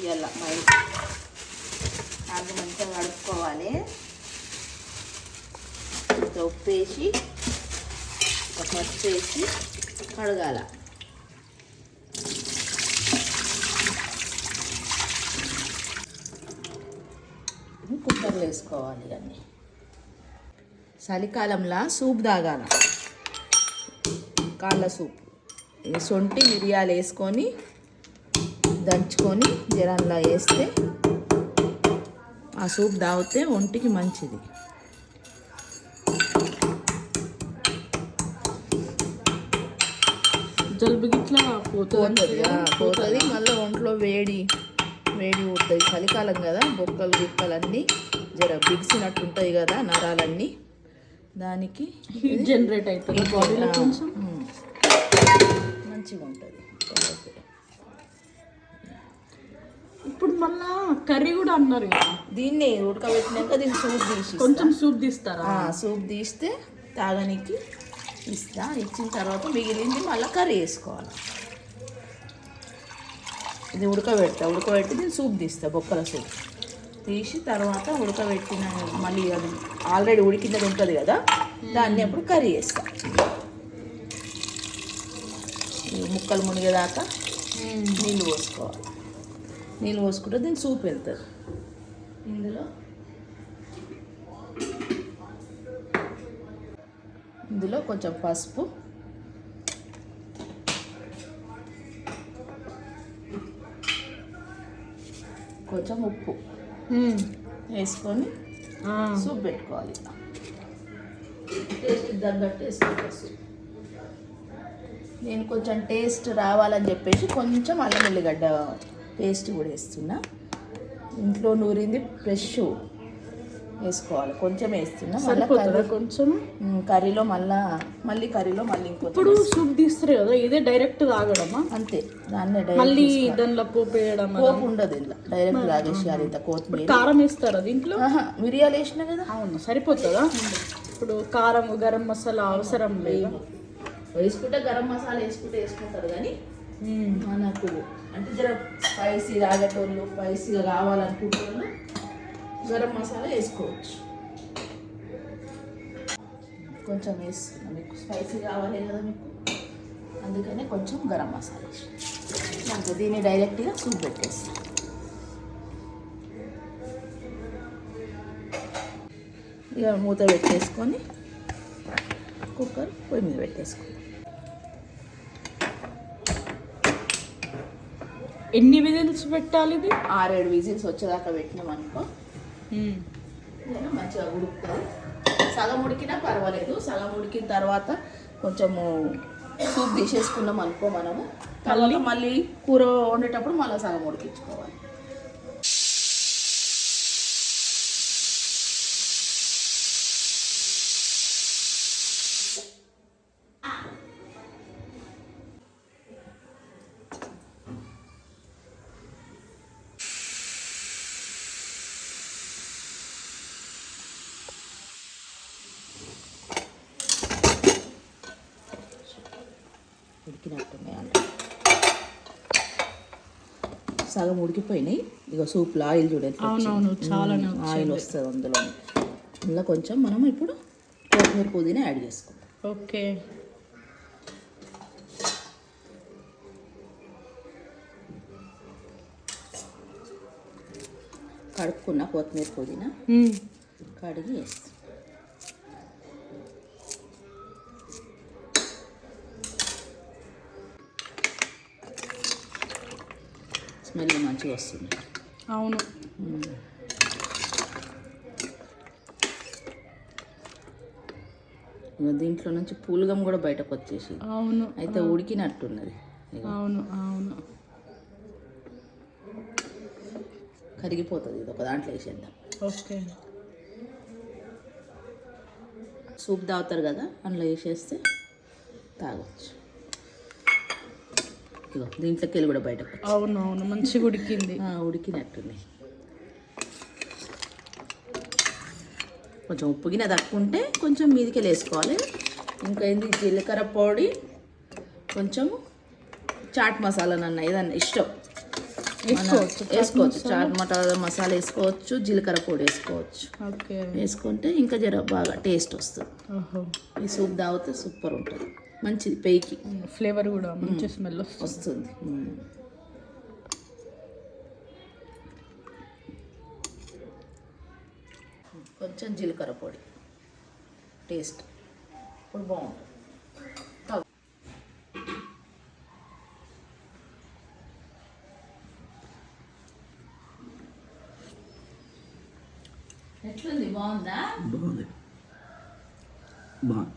ఇవాళ మైల్ ఆలు మంచిగా కడుక్కోవాలి. కొంచెం ఉప్పు వేసి ఒక పసుపు వేసి కడగాల. కుక్కర్లో వేసుకోవాలి. అన్నీ చలికాలంలో సూప్ తాగాల, కాళ్ళ సూప్. సొంటి మిరియాలు వేసుకొని దంచుకొని జరంలా వేస్తే ఆ సూప్ తాగితే ఒంటికి మంచిది. జలుబు గిట్లా పోతుంది. మళ్ళీ ఒంట్లో వేడి ఉంటుంది. చలికాలం కదా, బొక్కలు గిక్కలు అన్నీ జర బిగిసినట్టు ఉంటాయి కదా నరాలన్నీ, దానికి జనరేట్ అవుతుంది బాడీలో, కొంచెం మంచిగా ఉంటుంది. ఇప్పుడు మళ్ళా కర్రీ కూడా అన్నారు కదా, దీన్ని ఉడకబెట్టినాక దీన్ని సూప్ తీసి కొంచెం సూప్ తీస్తారా? సూప్ తీస్తే తాగనికి ఇచ్చిన తర్వాత మిగిలింది మళ్ళీ కర్రీ వేసుకోవాలి. ఇది ఉడకబెట్టి దీన్ని సూప్ తీస్తా, బొక్కల సూప్ తీసి తర్వాత ఉడకబెట్టిన మళ్ళీ అది ఆల్రెడీ ఉడికినది ఉంటుంది కదా, దాన్ని అప్పుడు కర్రీ వేస్తా. ముక్కలు మునిగేదాకా నీళ్ళు పోసుకోవాలి. నీళ్ళు పోసుకుంటే దీన్ని సూప్ వెళ్తుంది. ఇందులో కొంచెం పసుపు, కొంచెం ఉప్పు వేసుకొని సూప్ పెట్టుకోవాలి. టేస్ట్ తగ్గట్టు వేసుకోవాలి సూప్. నేను కొంచెం టేస్ట్ రావాలని చెప్పేసి కొంచెం అల్లం వెల్లిగడ్డ పేస్ట్ కూడా వేస్తున్నా. ఇంట్లో నూరింది ఫ్రెష్ వేసుకోవాలి, కొంచెం వేస్తున్నా. కొంచెం కర్రీలో మళ్ళీ ఇంకొంచెం. ఇప్పుడు సూప్ తీస్తారు కదా, ఇదే డైరెక్ట్ తాగడమా? అంతే, దాన్నే మళ్ళీ దానిలో పోపు వేయడం? పోపు ఉండదు, ఇలా డైరెక్ట్ తాగేసేయాలి. ఇంత కొత్తిమీర, కారం వేస్తారా దీంట్లో? మిరియాలు వేసినా కదా. అవును, సరిపోతుందా? ఇప్పుడు కారం గరం మసాలా అవసరం లేదు. వేసుకుంటే గరం మసాలా వేసుకుంటారు కానీ మనకు అంటే జర స్పైసీ తాగేటోళ్ళు, స్పైసీగా కావాలనుకుంటున్నా గరం మసాలా వేసుకోవచ్చు. కొంచెం వేసుకున్నాం, మీకు స్పైసీ కావాలి కదా మీకు, అందుకనే కొంచెం గరం మసాలా దాంతో దీన్ని డైరెక్ట్గా సూప్ పెట్టేస్తాం. ఇక మూత పెట్టేసుకొని కుక్కర్ పొయ్యి మీద పెట్టేసుకుంటాం. ఎన్ని విజిల్స్ పెట్టాలి? ఇది 6-7 విజిల్స్ వచ్చేదాకా పెట్టినాం అనుకో, మంచిగా ఉడుకుతుంది. సగం ఉడికినా పర్వాలేదు. సగం ఉడికిన తర్వాత కొంచెము సూప్ తీసేసుకున్నాం అనుకో మనము, తర్వాత మళ్ళీ కూర వండేటప్పుడు మళ్ళీ సగం ఉడికించుకోవాలి. ఉడికినట్టున్నాయి అంటే సగం ఉడికిపోయినాయి. ఇక సూప్లో ఆయిల్ చూడండి, చాలా ఆయిల్ వస్తుంది అందులో కొంచెం మనం ఇప్పుడు కొత్తిమీర పుదీనా యాడ్ చేసుకుందాం. ఓకే, కడుక్కున్న కొత్తిమీర పుదీనా కడిగి వేస్తాం. స్మెల్ మంచిగా వస్తుంది. అవును, దీంట్లో నుంచి పూలగం కూడా బయటకు వచ్చేసి. అవును, అయితే ఉడికినట్టున్నది. అవును అవును, కరిగిపోతుంది. ఇది ఒక దాంట్లో వేసేద్దాం. ఓకే, సూప్ తాగుతారు కదా, అందులో వేసేస్తే తాగొచ్చు. ఇగో దీంట్లోకి వెళ్ళి కూడా బయటకు. అవును అవును, మంచిగా ఉడికింది. ఉడికినట్టుంది. కొంచెం ఉప్పు గిన్నె తక్కువంటే కొంచెం మీదికి వేసుకోవాలి. ఇంకా ఏంది జీలకర్ర పొడి, కొంచెం చాట్ మసాలా నన్న ఏదన్నా ఇష్టం వేసుకోవచ్చు చాట్ మసాలా వేసుకోవచ్చు, జీలకర్ర పొడి వేసుకోవచ్చు. ఓకే. వేసుకుంటే ఇంకా జర బాగా టేస్ట్ వస్తుంది. ఈ సూప్ తాగితే సూపర్ ఉంటుంది, మంచిది పెయికి. ఫ్లేవర్ కూడా మంచి స్మెల్ వస్తుంది. కొంచెం జీలకర్ర పొడి టేస్ట్ ఇప్పుడు బాగుంటుంది. ఎట్లుంది, బాగుందా? బాగుంది. బాగుంది.